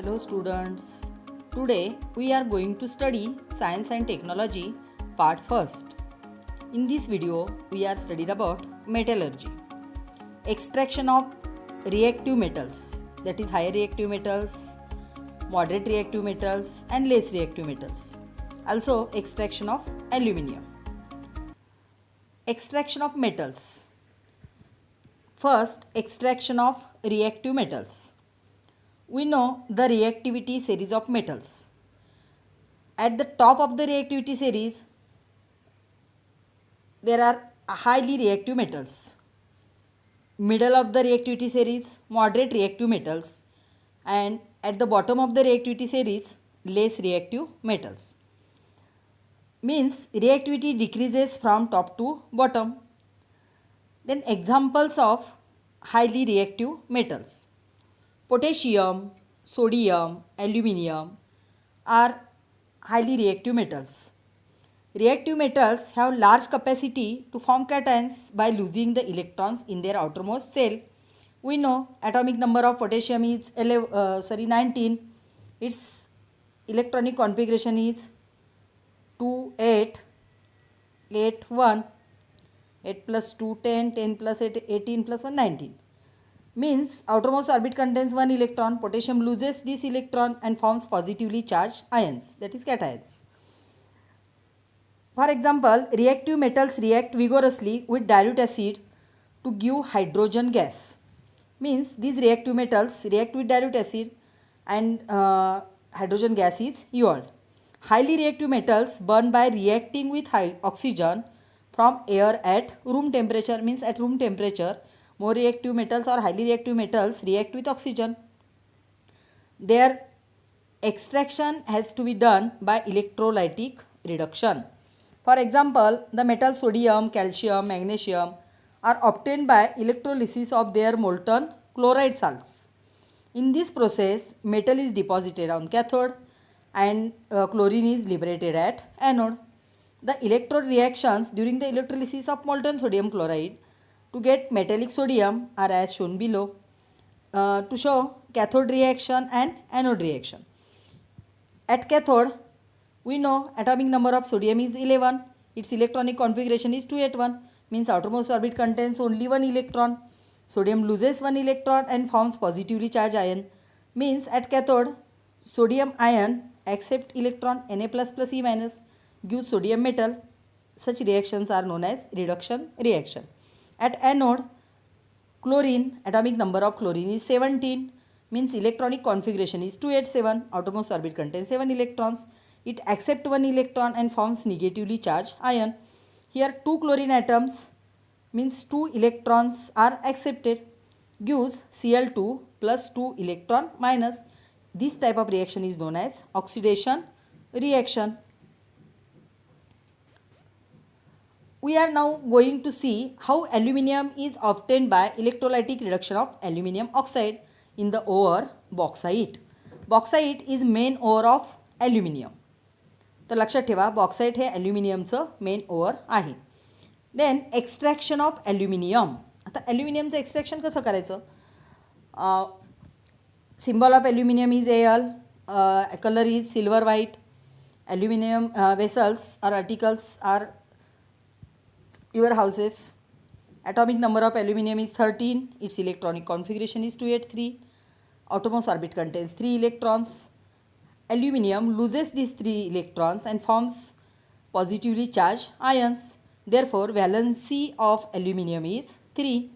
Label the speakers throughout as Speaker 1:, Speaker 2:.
Speaker 1: Hello students. Today we are going to study Science and Technology part first. In this video we are studying about metallurgy. Extraction of reactive metals, that is higher reactive metals, moderate reactive metals and less reactive metals. Also extraction of aluminium. Extraction of metals. First, extraction of reactive metals. We know the reactivity series of metals. At the top of the reactivity series, there are highly reactive metals. Middle of the reactivity series, moderate reactive metals. And at the bottom of the reactivity series, less reactive metals. Means reactivity decreases from top to bottom. Then examples of highly reactive metals. Potassium, sodium, aluminium are highly reactive metals. Reactive metals have large capacity to form cations by losing the electrons in their outermost shell. We know atomic number of potassium is 19. Its electronic configuration is 2, 8, 8, 1, 8 plus 2, 10, 10 plus 8, 18 plus 1, 19. Means outermost orbit contains one electron. Potassium loses this electron and forms positively charged ions, that is cations. For example, reactive metals react vigorously with dilute acid to give hydrogen gas. Means these reactive metals react with dilute acid and hydrogen gas is evolved. Highly reactive metals burn by reacting with oxygen from air at room temperature. Means at room temperature, more reactive metals or highly reactive metals react with oxygen. Their extraction has to be done by electrolytic reduction. For example, the metals sodium, calcium, magnesium are obtained by electrolysis of their molten chloride salts. In this process, metal is deposited on cathode and chlorine is liberated at anode. The electrode reactions during the electrolysis of molten sodium chloride to get metallic sodium are as shown below. To show cathode reaction and anode reaction. At cathode, we know atomic number of sodium is 11. Its electronic configuration is 281. Means outermost orbit contains only one electron. Sodium loses one electron and forms positively charged ion. Means at cathode, sodium ion accept electron Na plus plus E minus gives sodium metal. Such reactions are known as reduction reaction. At anode, chlorine, atomic number of chlorine is 17. Means electronic configuration is 287. Outermost orbit contains 7 electrons. It accepts 1 electron and forms negatively charged ion. Here 2 chlorine atoms means 2 electrons are accepted. Gives Cl2 plus 2 electron minus. This type of reaction is known as oxidation reaction. We are now going to see how aluminium is obtained by electrolytic reduction of aluminium oxide in the ore bauxite. Bauxite is main ore of aluminium. तर लक्षात ठेवा bauxite हे ॲल्युमिनियमचं main ore आहे. Then extraction of aluminium. आता ॲल्युमिनियमचं extraction कसं करायचं. Symbol of aluminium is Al. Colour is silver white. Aluminium vessels are articles are your houses. Atomic number of aluminium is 13. Its electronic configuration is 283. Outermost orbit contains 3 electrons. Aluminium loses these 3 electrons and forms positively charged ions. Therefore, valency of aluminium is 3.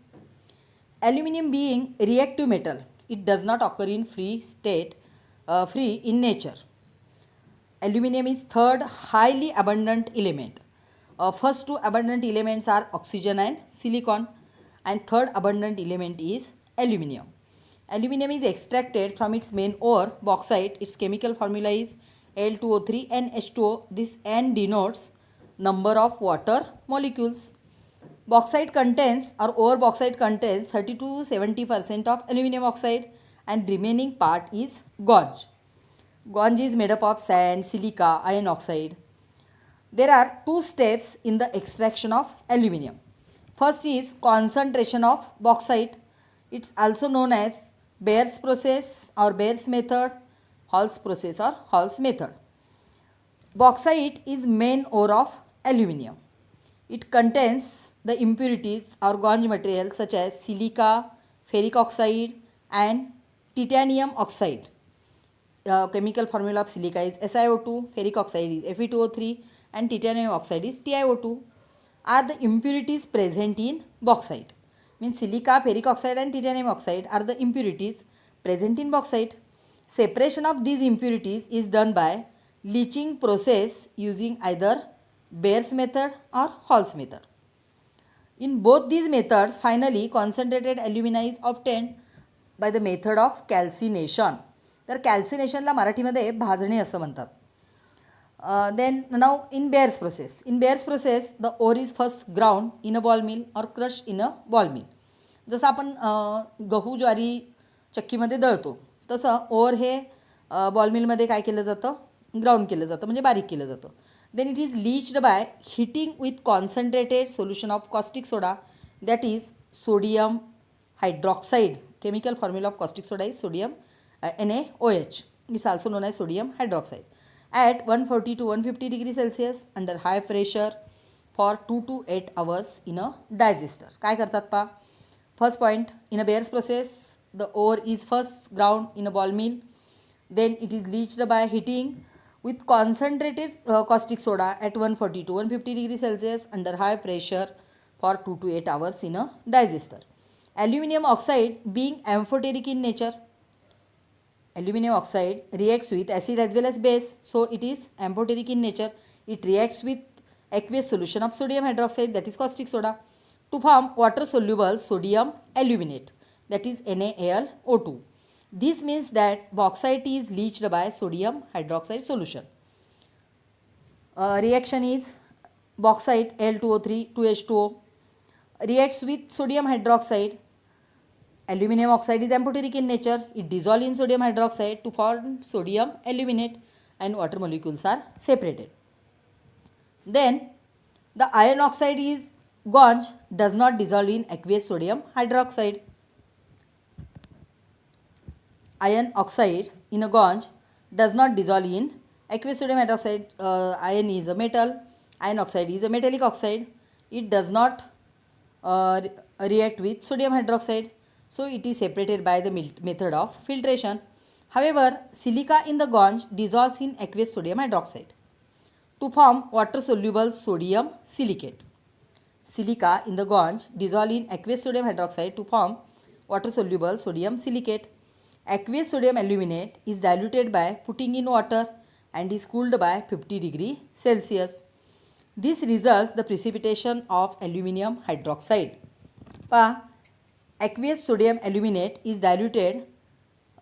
Speaker 1: Aluminium being reactive metal, it does not occur in free in nature. Aluminium is third highly abundant element. First two abundant elements are oxygen and silicon, and third abundant element is aluminium. Aluminium is extracted from its main ore bauxite. Its chemical formula is Al2O3 NH2O. This N denotes number of water molecules. Bauxite contains or ore bauxite contains 30 to 70% of aluminium oxide and remaining part is gonge. Gonge is made up of sand, silica, iron oxide. There are 2 steps in the extraction of aluminium. First is concentration of bauxite. It's also known as Bayer's process or Bayer's method. Hall's process or Hall's method. Bauxite is main ore of aluminium. It contains the impurities or ganj material such as silica, ferric oxide and titanium oxide. Chemical formula of silica is SiO2, ferric oxide is Fe2O3 and titanium oxide is TiO2 are the impurities present in bauxite. Means silica, ferric oxide and titanium oxide are the impurities present in bauxite. Separation of these impurities is done by leaching process using either Bayer's method or Hall's method. In both these methods, finally concentrated alumina is obtained by the method of calcination. तर कॅल्सिनेशनला मराठीमध्ये भाजणे असं म्हणतात. Then now in Bayer's process the ore is first ground in a ball mill or crushed in a ball mill. जसं आपण गहू ज्वारी चक्कीमध्ये दळतो तसं or हे बॉल मिलमध्ये काय केलं जातं, ग्राउंड केलं जातं म्हणजे बारीक केलं जातं. Then it is leached by heating with concentrated solution of caustic soda, that is sodium hydroxide. Chemical formula of caustic soda is sodium NaOH, is also known as sodium hydroxide, at 140 to 150 degrees Celsius under high pressure for 2 to 8 hours in a digester. काय करतात पा, first point, in a Bayer's process the ore is first ground in a ball mill, then it is leached by heating with concentrated caustic soda at 140 to 150 degrees Celsius under high pressure for 2 to 8 hours in a digester. Aluminium oxide being amphoteric in nature, aluminium oxide reacts with acid as well as base, so it is amphoteric in nature. It reacts with aqueous solution of sodium hydroxide, that is caustic soda, to form water soluble sodium aluminate, that is NaAlO2. This means that bauxite is leached by sodium hydroxide solution. Reaction is bauxite Al2O3 2H2O reacts with sodium hydroxide. Aluminium oxide is amphoteric in nature. It dissolves in sodium hydroxide to form sodium aluminate and water molecules are separated. Then the iron oxide is ganj, does not dissolve in aqueous sodium hydroxide. Iron oxide in a ganj does not dissolve in aqueous sodium hydroxide. Iron is a metal. Iron oxide is a metallic oxide. It does not react with sodium hydroxide, so it is separated by the method of filtration. However, silica in the ganj dissolves in aqueous sodium hydroxide to form water soluble sodium silicate. Silica in the ganj dissolves in aqueous sodium hydroxide to form water soluble sodium silicate. Aqueous sodium aluminate is diluted by putting in water and is cooled by 50 degrees Celsius. This results the precipitation of aluminium hydroxide. Aqueous sodium aluminate is diluted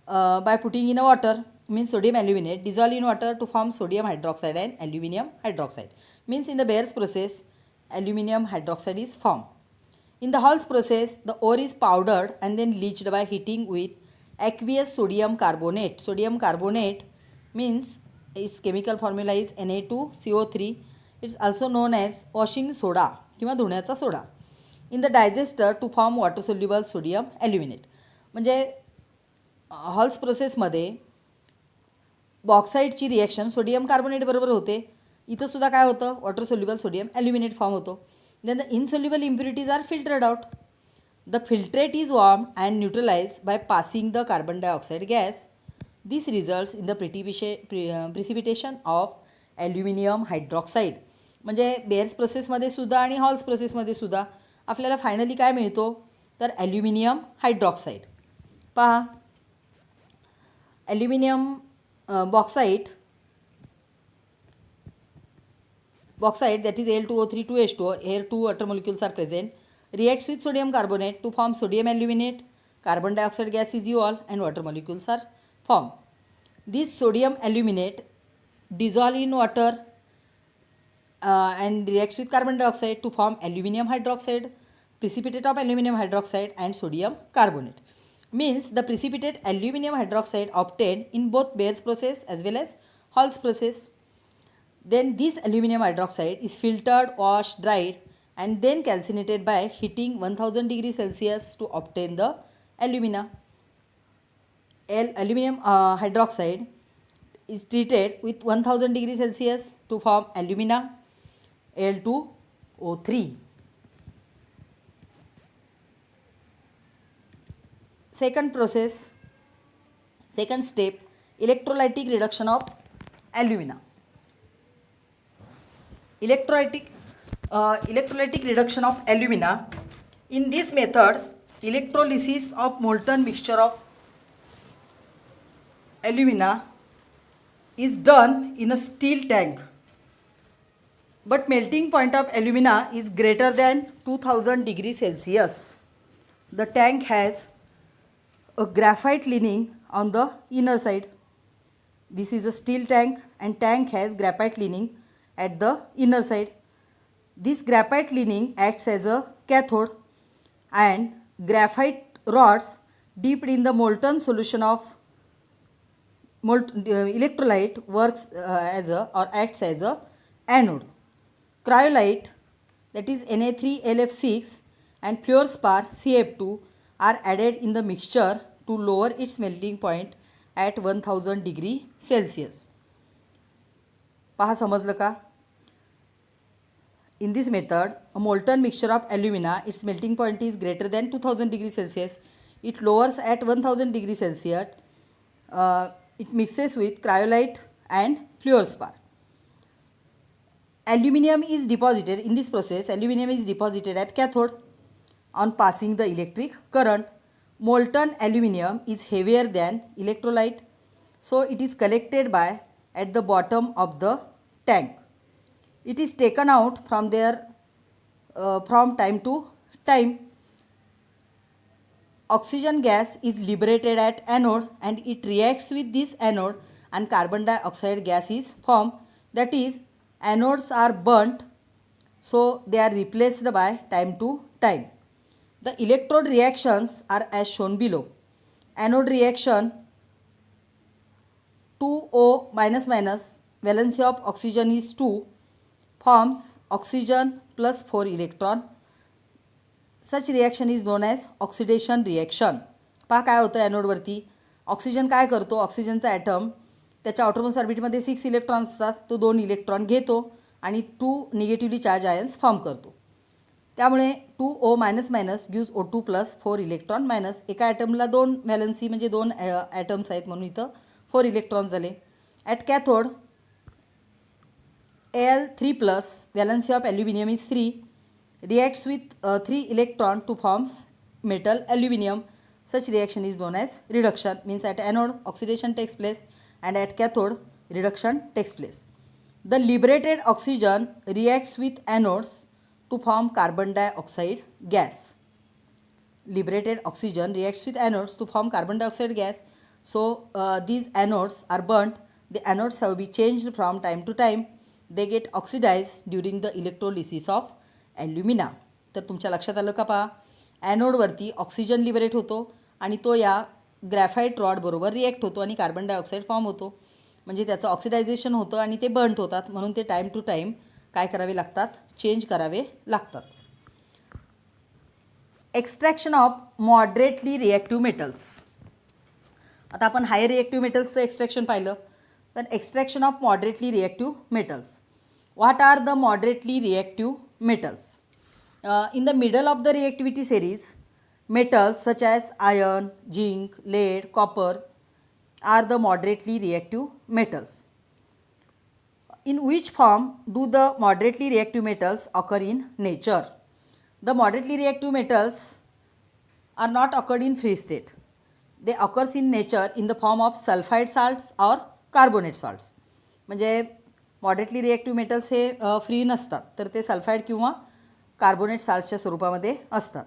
Speaker 1: by putting in a water, means sodium aluminate dissolve in water to form sodium hydroxide and aluminium hydroxide. Means in the Bayer's process aluminium hydroxide is formed. In the Hall's process the ore is powdered and then leached by heating with aqueous sodium carbonate. Sodium carbonate means its chemical formula is Na2CO3. It's also known as washing soda किंवा धुण्याचा सोडा. In the digester to form water soluble sodium aluminate. म्हणजे halls प्रोसेसमध्ये बॉक्साईटची reaction sodium carbonate बरोबर होते. इथं सुद्धा काय होतं, water soluble sodium aluminate form होतो. Then the insoluble impurities are filtered out. The filtrate is warmed and neutralized by passing the carbon dioxide gas. This results in the precipitation of aluminium hydroxide. म्हणजे bears प्रोसेसमध्ये सुद्धा आणि halls प्रोसेसमध्ये सुद्धा आपल्याला finally काय मिळतो तर ॲल्युमिनियम हायड्रॉक्साईड. पहा aluminium bauxite that is Al2O3 2H2O, here two water molecules are present, reacts with sodium carbonate to form sodium aluminate. Carbon dioxide gas is evolved and water molecules are formed. This sodium aluminate dissolve in water and reacts with carbon dioxide to form aluminium hydroxide, precipitate of aluminium hydroxide and sodium carbonate. Means the precipitate aluminium hydroxide obtained in both Bayer's process as well as Hall's process. Then this aluminium hydroxide is filtered, washed, dried and then calcinated by heating 1000 degrees Celsius to obtain the alumina. Aluminium hydroxide is treated with 1000 degree Celsius to form alumina Al2O3. Second step, electrolytic reduction of alumina. Electrolytic reduction of alumina. In this method, electrolysis of molten mixture of alumina is done in a steel tank, but melting point of alumina is greater than 2000 degrees Celsius. The tank has a graphite lining on the inner side. This is a steel tank and tank has graphite lining at the inner side. This graphite lining acts as a cathode and graphite rods dipped in the molten solution of electrolyte works acts as a anode. Cryolite, that is Na3LF6 and fluorspar CF2 are added in the mixture to lower its melting point at 1000 degree Celsius. पहा समजलं का? In this method, a molten mixture of alumina, its melting point is greater than 2000 degrees Celsius. It lowers at 1000 degrees Celsius. It mixes with cryolite and fluorspar. Aluminium is deposited in this process. Aluminium is deposited at cathode on passing the electric current. Molten aluminium is heavier than electrolyte, so it is collected at the bottom of the tank. It is taken out from there from time to time. Oxygen gas is liberated at anode and it reacts with this anode and carbon dioxide gas is formed. That is, anodes are burnt, so they are replaced by time to time. The electrode reactions are as shown below. Anode reaction 2O valency of oxygen is 2 forms oxygen plus 4 electron. Such reaction is known as oxidation reaction. पहा काय होतं ॲनोडवरती oxygen काय करतो, ऑक्सिजनचा item त्याच्या outermost ऑर्बिटमध्ये 6 electron असतात, तो 2 electron घेतो आणि 2 निगेटिव्हली चार्ज आयन्स फॉर्म करतो. त्यामुळे 2O gives O2 plus 4 electron minus एका ॲटमला 2 व्हॅलन्सी म्हणजे 2 ॲटम्स आहेत म्हणून इथं 4 इलेक्ट्रॉन झाले. At cathode Al3 plus valency of aluminium is 3 reacts with 3 electron to forms metal aluminium. Such reaction is known as reduction, means at anode oxidation takes place and at cathode reduction takes place. The liberated oxygen reacts with anodes to form carbon dioxide gas. Liberated oxygen reacts with anodes to form carbon dioxide gas. So these anodes are burnt. The anodes have been changed from time to time. They get oxidized during the electrolysis of alumina. तर तुमच्या लक्षात आलं का? पहा, ॲनोडवरती oxygen liberate होतो आणि तो या ग्रॅफाईट रॉड बरोबर रिॲक्ट होतो आणि कार्बन डायऑक्साईड फॉर्म होतो, म्हणजे त्याचं ऑक्सिडायझेशन होतं आणि ते बर्न्ट होतात. म्हणून ते टाईम टू टाईम काय करावे लागतात, चेंज करावे लागतात. Extraction of moderately reactive metals. आता आपण हाय रिॲक्टिव्ह मेटल्सचं एक्स्ट्रॅक्शन पाहिलं, तर extraction of moderately reactive metals. What are the moderately reactive metals? In the middle of the reactivity series, metals such as iron, zinc, lead, copper are the moderately reactive metals. In which form do the moderately reactive metals occur in nature? The moderately reactive metals are not occurred in free state. They occurs in nature in the form of sulfide salts or carbonate salts. म्हणजे moderately reactive metals हे free नसतात, तर ते sulphide किंवा carbonate साल्ट्सच्या स्वरूपामध्ये असतात.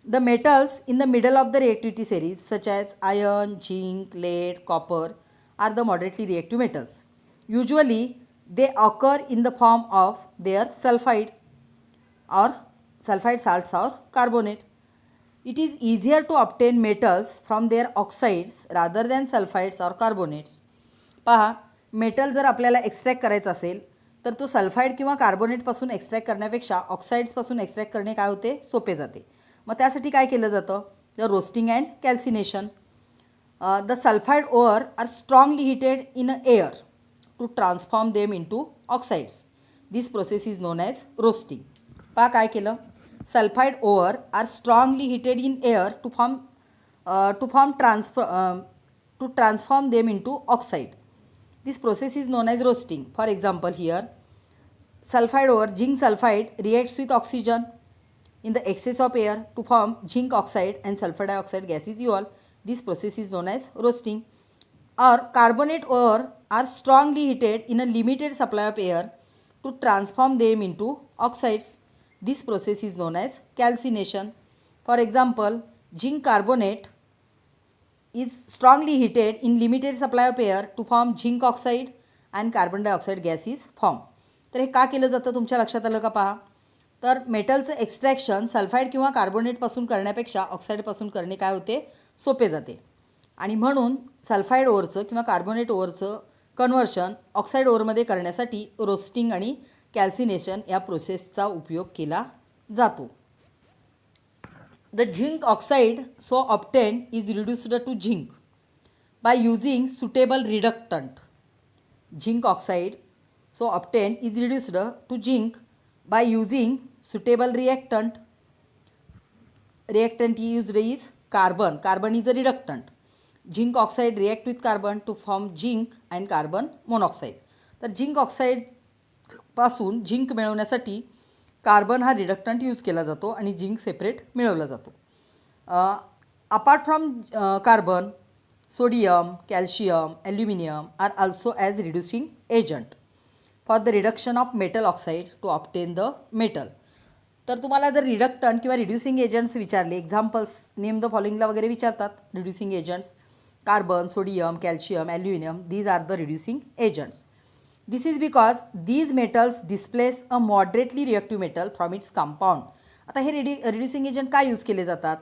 Speaker 1: The metals in the middle of the reactivity series such as iron, zinc, lead, copper are the moderately reactive metals. Usually they occur in the form of their sulphide salts or carbonate. It is easier to obtain metals from their oxides rather than sulfides or carbonates. पहा, metal जर आपल्याला extract करायचं असेल तर तो sulphide किंवा कार्बोनेटपासून extract करण्यापेक्षा ऑक्साईड्सपासून extract करणे काय होते, सोपे जाते. मग त्यासाठी काय केलं जातं, तर roasting and calcination. The sulfide ore are strongly heated in air to transform them into oxides. This process is known as roasting. पहा काय केलं, sulphide ore are strongly heated in air to transform them into oxide. This process is known as roasting. For example, here sulfide ore, zinc sulfide reacts with oxygen in the excess of air to form zinc oxide and sulfur dioxide gas is evolved. This process is known as roasting. Or carbonate ore are strongly heated in a limited supply of air to transform them into oxides. This process is known as calcination. For example, zinc carbonate is strongly heated in limited supply of air to form zinc oxide and carbon dioxide gas is formed. तर हे का केलं जातं तुमच्या लक्षात आलं का पहा. तर मेटलचं एक्स्ट्रॅक्शन सल्फाईड किंवा कार्बोनेटपासून करण्यापेक्षा ऑक्साईडपासून करणे काय होते, सोपे जाते. आणि म्हणून सल्फाईड ओरचं किंवा कार्बोनेट ओरचं कन्व्हर्शन ऑक्साईड ओरमध्ये करण्यासाठी रोस्टिंग आणि कॅल्सिनेशन या प्रोसेसचा उपयोग केला जातो. The zinc oxide so obtained is reduced to zinc by using suitable reductant. Zinc oxide so obtained is reduced to zinc by using suitable reactant. Reactant used is carbon. Carbon is a reductant. Zinc oxide react with carbon to form zinc and carbon monoxide. तर zinc oxide पासून zinc मिळवण्यासाठी carbon हा रिडक्टंट use केला जातो आणि zinc separate मिळवला जातो. Apart from carbon, sodium, calcium, aluminium are also as reducing agent for the reduction of metal oxide to obtain the metal. तर तुम्हाला जर रिडक्टंट किंवा रिड्युसिंग एजंट्स विचारले, एक्झाम्पल्स नेम द फॉलोइंगला वगैरे विचारतात. Reducing agents carbon, sodium, calcium, aluminium, these are the reducing agents. This is because these metals displace a moderately reactive metal from its compound. आता हे रिड्युसिंग एजंट काय use केले जातात,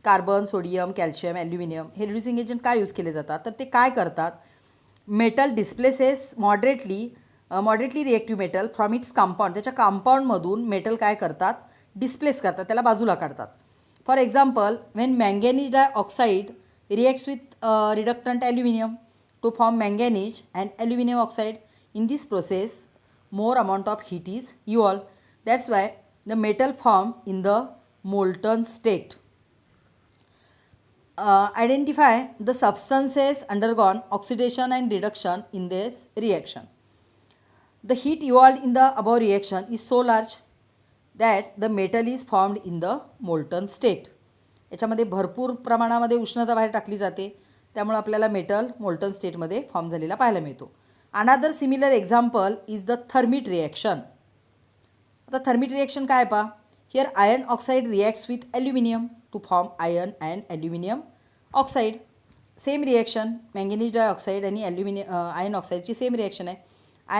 Speaker 1: carbon, sodium, calcium, aluminium हे reducing agent काय use केले जातात, तर ते काय करतात, metal displaces moderately reactive metal from its compound. त्याच्या कंपाऊंडमधून मेटल काय करतात, डिस्प्लेस करतात, त्याला बाजूला काढतात. For example, when manganese dioxide reacts with reductant aluminium to form manganese and aluminium oxide. In this process, more amount of heat is evolved. That's why the metal formed in the molten state. Identify the substances undergone oxidation and reduction in this reaction. The heat evolved in the above reaction is so large that the metal is formed in the molten state. याच्यामध्ये भरपूर प्रमाणामध्ये उष्णता बाहेर टाकली जाते, त्यामुळे आपल्याला metal molten स्टेटमध्ये फॉर्म झालेला पाहायला मिळतो. Another similar example is the thermit reaction. आता thermit reaction काय पहा, here iron oxide reacts with aluminum to form iron and aluminum oxide. Same reaction, manganese dioxide आणि iron oxide ची same reaction आहे.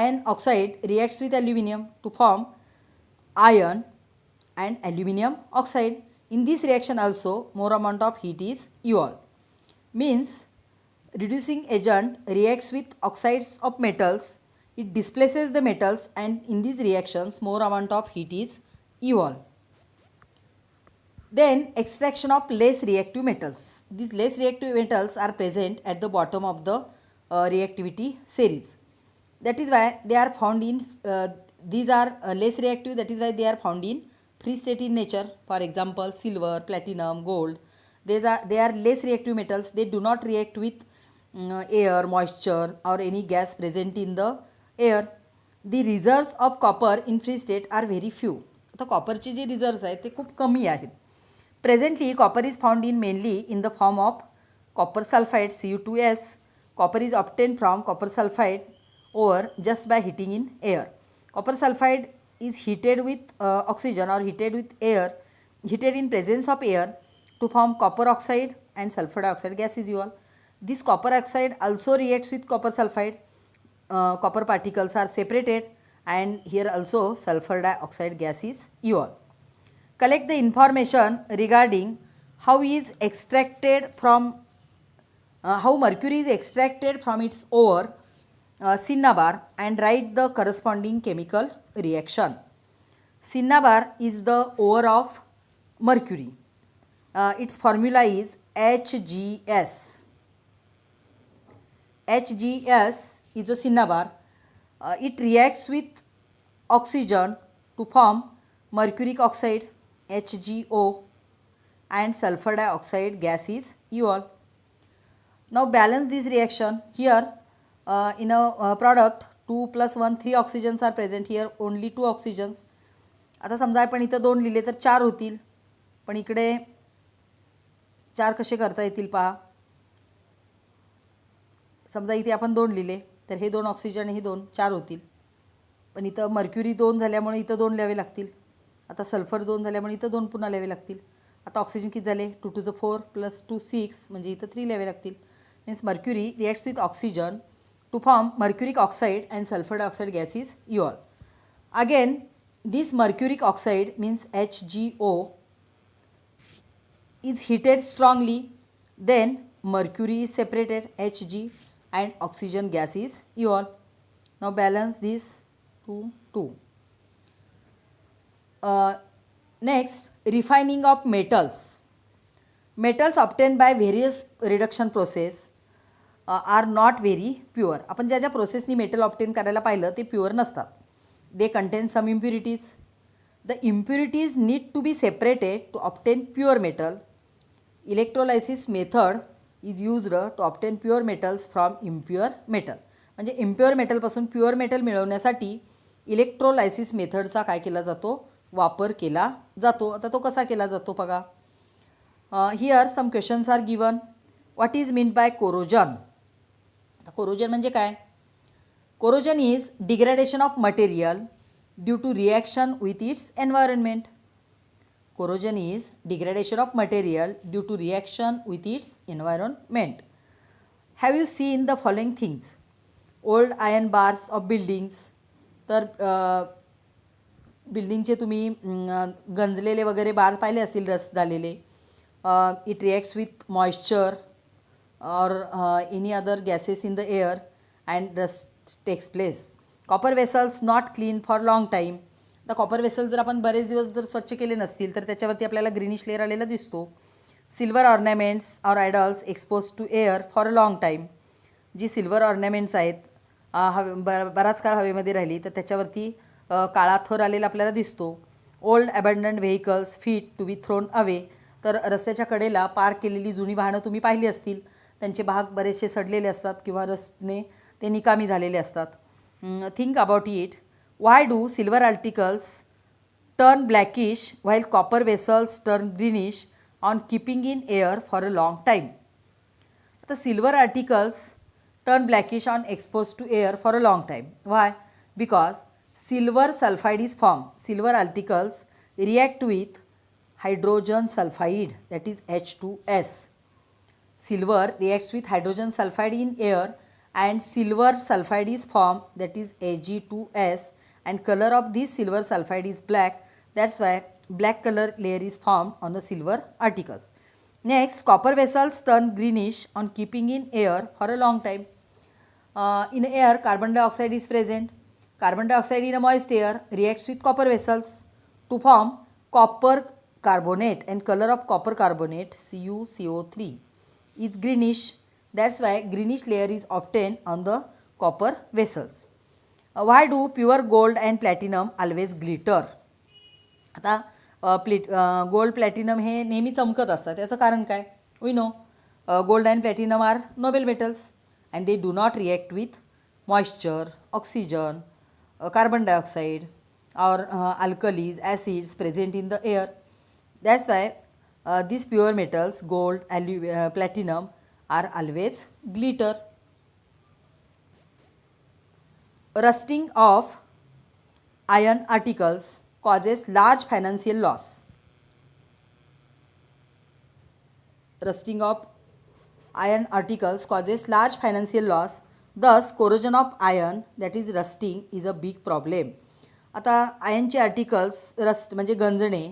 Speaker 1: Iron oxide reacts with aluminum to form iron and aluminum oxide. In this reaction also more amount of heat is evolved. Means reducing agent reacts with oxides of metals, it displaces the metals, and in these reactions more amount of heat is evolved. Then extraction of less reactive metals. These less reactive metals are present at the bottom of the reactivity series. That is why they are found in these are less reactive, that is why they are found in free state in nature. For example, silver, platinum, gold, they are less reactive metals. They do not react with air, moisture or any gas present in the air. The reserves of copper in free state are very few. आता कॉपरचे जे reserves आहेत ते खूप कमी आहेत. Presently copper is found in mainly in the form of copper sulphide Cu2S. Copper is obtain from copper sulphide over just by heating in air. Copper sulphide is heated with oxygen or heated with air, heated in presence of air to form copper oxide and sulfur dioxide gas is evolved. This copper oxide also reacts with copper sulfide. Copper particles are separated and here also sulfur dioxide gas is evolved. Collect the information regarding how mercury is extracted from its ore cinnabar and write the corresponding chemical reaction. Cinnabar is the ore of mercury. Its formula is HGS. HGS is a cinnabar. It reacts with oxygen to form mercuric oxide HgO and sulfur dioxide gas is EOL. Now balance this reaction. Here in a product 2 + 1 3 oxygens are present. Here only 2 oxygens. आता समजा आपण इथं 2 लिहिले तर 4 होतील, पण इकडे 4 कसे करता येतील पहा. समजा इथे आपण 2 लिहिले तर हे 2 ऑक्सिजन हे 2 4 होतील, पण इथं मर्क्युरी 2 झाल्यामुळे इथं 2 लिहावे लागतील. आता सल्फर 2 झाल्यामुळे इथं 2 पुन्हा लिहावे लागतील. आता ऑक्सिजन किती झाले 2 * 4 + 2 6 म्हणजे इथं 3 लिहावे लागतील. Means mercury reacts with oxygen two form mercuric oxide and sulphur dioxide gas is EOL. Again this mercuric oxide means HgO is heated strongly, then mercury is separated Hg and oxygen gas is EOL. Now balance this 2 2. Next, refining of metals. Metals obtained by various reduction process are not very pure. आपण ज्या ज्या प्रोसेसनी metal obtain करायला पाहिलं ते pure नसतात. They contain some impurities. The impurities need to be separated to obtain pure metal. Electrolysis method is used to obtain pure metals from impure metal. म्हणजे impure मेटलपासून pure metal मिळवण्यासाठी electrolysis मेथडचा काय केला जातो वापर केला जातो. आता तो कसा केला जातो बघा. Here some questions are given. What is mean by corrosion. आता कोरोजन म्हणजे काय. Corrosion is degradation of material due to reaction with its environment. Corrosion is degradation of material due to reaction with its environment. Have you seen the following things? Old iron bars of buildings. तर बिल्डिंगचे तुम्ही गंजलेले वगैरे बार पाहिले असतील rust झालेले. It reacts with moisture or any other gases in the air and rust takes place. Copper vessels not clean for long time. आता copper vessel जर आपण बरेच दिवस जर स्वच्छ केले नसतील तर त्याच्यावरती आपल्याला ग्रीनिश लेअर आलेला दिसतो. Silver ornaments or idols expose to air for a long time. जी सिल्वर ऑर्नामेंट्स आहेत बराच काळ हवेमध्ये राहिली तर त्याच्यावरती काळा थर आलेला आपल्याला दिसतो. Old abandoned vehicles fit to be thrown away. तर रस्त्याच्या कडेला पार्क केलेली जुनी वाहनं तुम्ही पाहिली असतील, त्यांचे भाग बरेचसे सडलेले असतात किंवा रस्त्याने ते निकामी झालेले असतात. Think about it. Why do silver articles turn blackish while copper vessels turn greenish on keeping in air for a long time? The silver articles turn blackish on exposed to air for a long time. Why? Because silver sulfide is formed. Silver articles react with hydrogen sulfide, that is H2S. Silver reacts with hydrogen sulfide in air and silver sulfide is formed, that is Ag2S. And color of this silver sulfide is black. That's why black color layer is formed on the silver articles. Next, copper vessels turn greenish on keeping in air for a long time. In air, carbon dioxide is present. Carbon dioxide in a moist air reacts with copper vessels to form copper carbonate, and color of copper carbonate CuCO3 is greenish. That's why greenish layer is obtained on the copper vessels. Why do pure gold and platinum always glitter? आता gold platinum हे नेहमी चमकत असतात. याचं कारण काय. We know gold and platinum are noble metals and they do not react with moisture, oxygen, carbon dioxide और alkalis acids present in the air. That's why these pure metals gold, platinum are always glitter. Rusting of iron articles causes large financial loss. Rusting of iron articles causes large financial loss. Thus corrosion of iron, that is rusting, is a big problem. आता आयनचे articles rust म्हणजे गंजणे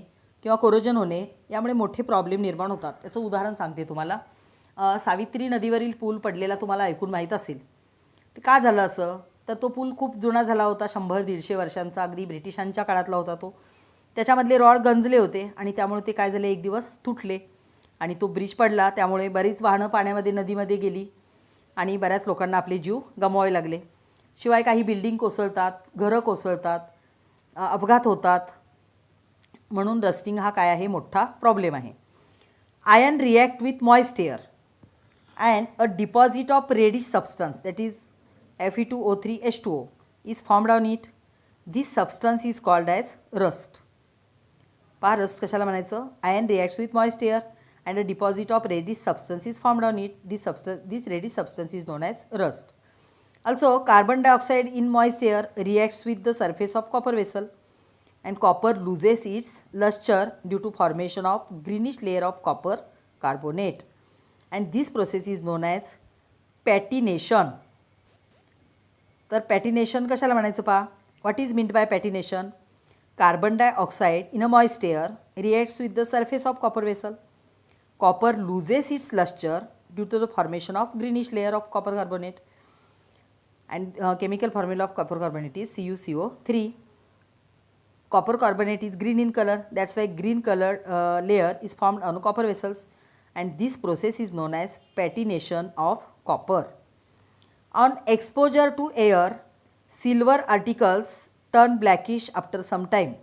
Speaker 1: किंवा corrosion होणे यामुळे मोठे problem निर्माण होतात. त्याचं उदाहरण सांगते तुम्हाला. सावित्री नदीवरील पूल पडलेला तुम्हाला ऐकून माहीत असेल. ते का झालं असं, तर तो पूल खूप जुना झाला होता, 100-150 वर्षांचा, अगदी ब्रिटिशांच्या काळातला होता तो. त्याच्यामधले रॉड गंजले होते आणि त्यामुळे ते काय झाले, एक दिवस तुटले आणि तो ब्रिज पडला. त्यामुळे बरीच वाहनं पाण्यामध्ये नदीमध्ये गेली आणि बऱ्याच लोकांना आपले जीव गमवावे लागले. शिवाय काही बिल्डिंग कोसळतात, घरं कोसळतात, अपघात होतात. म्हणून रस्टिंग हा काय आहे, मोठा प्रॉब्लेम आहे. Iron react with moist air and a deposit of reddish substance that is Fe2O3H2O is formed on it. This substance is called as rust. पहा रस्ट कशाला म्हणायचं, iron reacts with moist air and a deposit of reddish substance is formed on it. This reddish substance is known as rust. Also, carbon dioxide in moist air reacts with the surface of copper vessel and copper loses its luster due to formation of greenish layer of copper carbonate, and this process is known as patination. तर पॅटिनेशन कशाला म्हणायचं पहा. What is meant by patination? Carbon dioxide in a moist air reacts with the surface of copper vessel. Copper loses its lustre due to the formation of greenish layer of copper carbonate. And chemical formula of copper carbonate is CuCO3. Copper carbonate is green in color, that's why green colored layer is formed on copper vessels, and this process is known as patination of copper. On exposure to air, silver articles turn blackish after some time.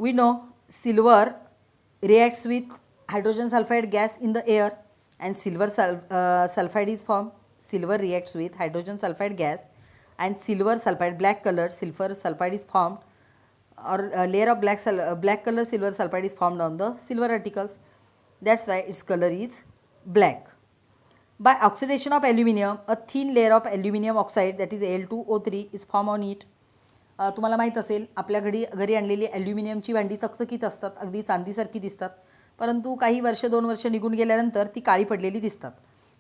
Speaker 1: We know silver reacts with hydrogen sulfide gas in the air and silver sulfide is formed. Silver reacts with hydrogen sulfide gas and silver sulfide, black color silver sulfide is formed, or a layer of black color silver sulfide is formed on the silver articles. That's why its color is black. By oxidation of aluminum, a thin layer of aluminum oxide that is Al2O3 is formed on it. तुम्हाला माहीत असेल, आपल्या घरी आणलेली ॲल्युमिनियमची भांडी चकचकीत असतात, अगदी चांदीसारखी दिसतात, परंतु काही वर्ष 2 वर्ष निघून गेल्यानंतर ती काळी पडलेली दिसतात.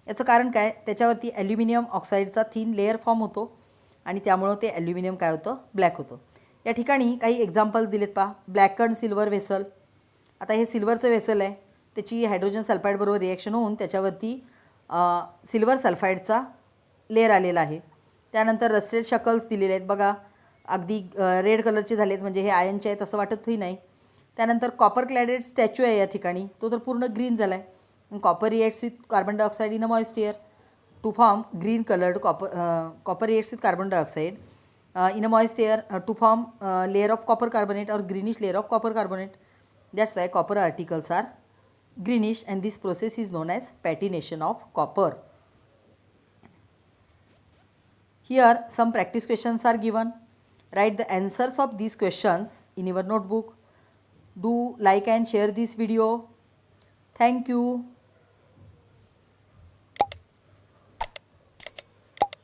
Speaker 1: याचं कारण काय, त्याच्यावरती ॲल्युमिनियम ऑक्साईडचा थिन लेअर फॉर्म होतो आणि त्यामुळं ते ॲल्युमिनियम काय होतं, ब्लॅक होतं. या ठिकाणी काही एक्झाम्पल्स दिलेत पहा. ब्लॅकन सिल्वर व्हेसल. आता हे सिल्वरचं व्हेसल आहे, त्याची हायड्रोजन सल्फाईडबरोबर रिॲक्शन होऊन त्याच्यावरती सिल्वर सल्फाईडचा लेअर आलेला आहे. त्यानंतर रस्टेड शकल्स दिलेले आहेत बघा, अगदी रेड कलरचे झालेत, म्हणजे हे आयनचे आहेत असं वाटतही नाही. त्यानंतर कॉपर क्लॅडेड स्टॅच्यू आहे या ठिकाणी, तो तर पूर्ण ग्रीन झाला आहे. Copper reacts with carbon dioxide in a moist air to form green colored copper reacts with carbon dioxide in a moist air to form layer of copper carbonate or greenish layer of copper carbonate. That's why copper articles are greenish, and this process is known as patination of copper. Here some practice questions are given. Write the answers of these questions in your notebook. Do like and share this video. Thank you.